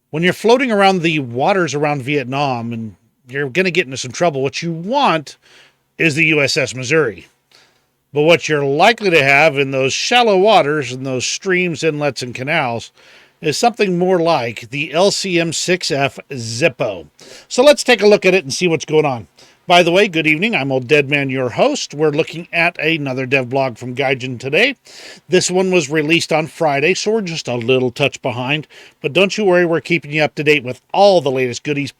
When you're floating around the waters around Vietnam and you're going to get into some trouble, what you want is the USS Missouri. But what you're likely to have in those shallow waters and those streams, inlets, and canals is something more like the LCM 6F Zippo. So let's take a look at it and see what's going on. By the way, good evening. I'm Old Deadman, your host. We're looking at another Devblog from Gaijin today. This one was released on Friday, so we're just a little touch behind. But don't you worry, we're keeping you up to date with all the latest goodies.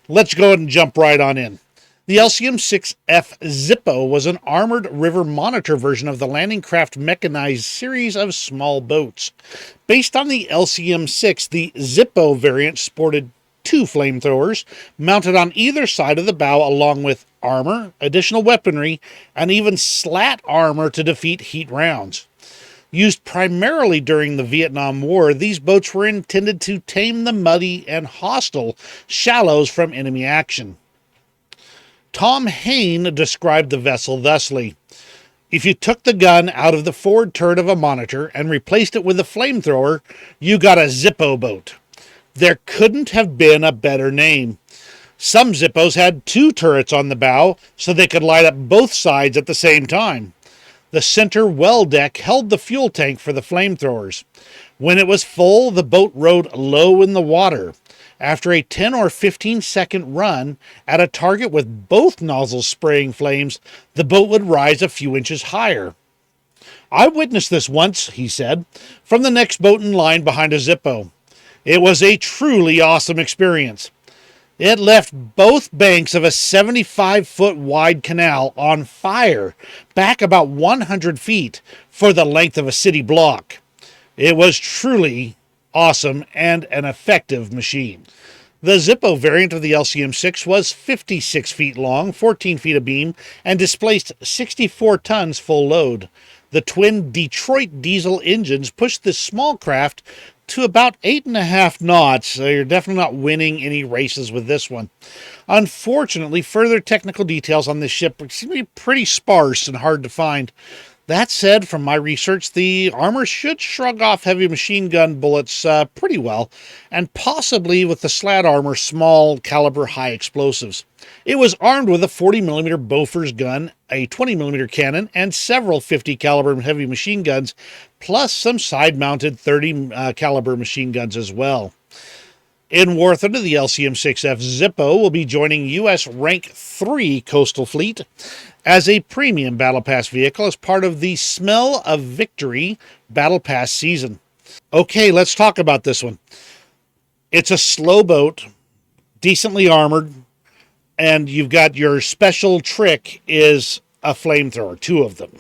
Let's go ahead and jump right on in. The LCM 6F Zippo was an armored river monitor version of the landing craft mechanized series of small boats. Based on the LCM 6, the Zippo variant sported 2 flamethrowers mounted on either side of the bow, along with armor, additional weaponry, and even slat armor to defeat heat rounds. Used primarily during the Vietnam War, these boats were intended to tame the muddy and hostile shallows from enemy action. Tom Hain described the vessel thusly: if you took the gun out of the forward turret of a monitor and replaced it with a flamethrower, you got a Zippo boat. There couldn't have been a better name. Some Zippos had 2 turrets on the bow, so they could light up both sides at the same time. The center well deck held the fuel tank for the flamethrowers. When it was full, the boat rode low in the water. After a 10 or 15 second run at a target with both nozzles spraying flames, the boat would rise a few inches higher. "I witnessed this once," he said, from the next boat in line behind a Zippo. "It was a truly awesome experience. It left both banks of a 75-foot wide canal on fire, back about 100 feet for the length of a city block. It was truly awesome and an effective machine." The Zippo variant of the LCM-6 was 56 feet long, 14 feet abeam, and displaced 64 tons full load. The twin Detroit diesel engines pushed this small craft to about 8.5 knots, so you're definitely not winning any races with this one. Unfortunately, further technical details on this ship seem to be pretty sparse and hard to find. That said, from my research, the armor should shrug off heavy machine gun bullets pretty well, and possibly with the slat armor, small caliber high explosives. It was armed with a 40mm Bofors gun, a 20mm cannon, and several 50 caliber heavy machine guns, plus some side-mounted 30 caliber machine guns as well. In War Thunder, the LCM-6F Zippo will be joining U.S. Rank 3 Coastal Fleet as a premium Battle Pass vehicle as part of the Smell of Victory Battle Pass season. Okay, let's talk about this one. It's a slow boat, decently armored, and you've got your special trick is a flamethrower, 2 of them.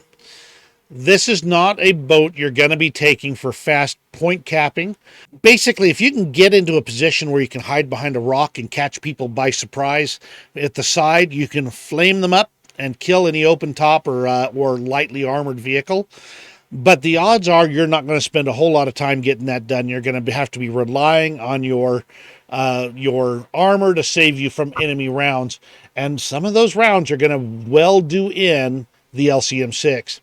This is not a boat you're going to be taking for fast point capping. Basically, if you can get into a position where you can hide behind a rock and catch people by surprise at the side, you can flame them up and kill any open top or lightly armored vehicle. But the odds are you're not going to spend a whole lot of time getting that done. You're going to have to be relying on your armor to save you from enemy rounds. And some of those rounds are going to well do in the LCM-6.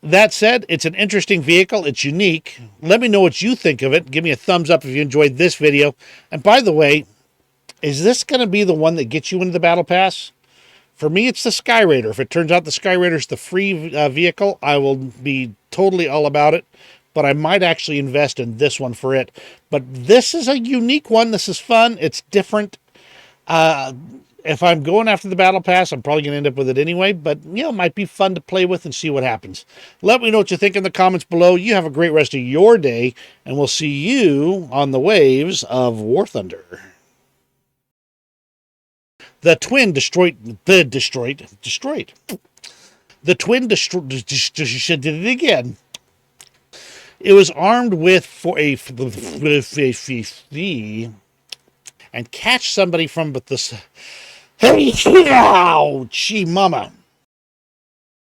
That said, it's an interesting vehicle. It's unique. Let me know what you think of it. Give me a thumbs up if you enjoyed this video. And by the way, is this going to be the one that gets you into the Battle Pass? For me, it's the Sky Raider. If it turns out the Sky Raider is the free vehicle, I will be totally all about it. But I might actually invest in this one for it. But this is a unique one. This is fun. It's different. If I'm going after the Battle Pass, I'm probably going to end up with it anyway, but, it might be fun to play with and see what happens. Let me know what you think in the comments below. You have a great rest of your day, and we'll see you on the waves of War Thunder. The twin destroyed. The twin did it again. It was armed with and catch somebody from this. Hey, ow, gee, mama.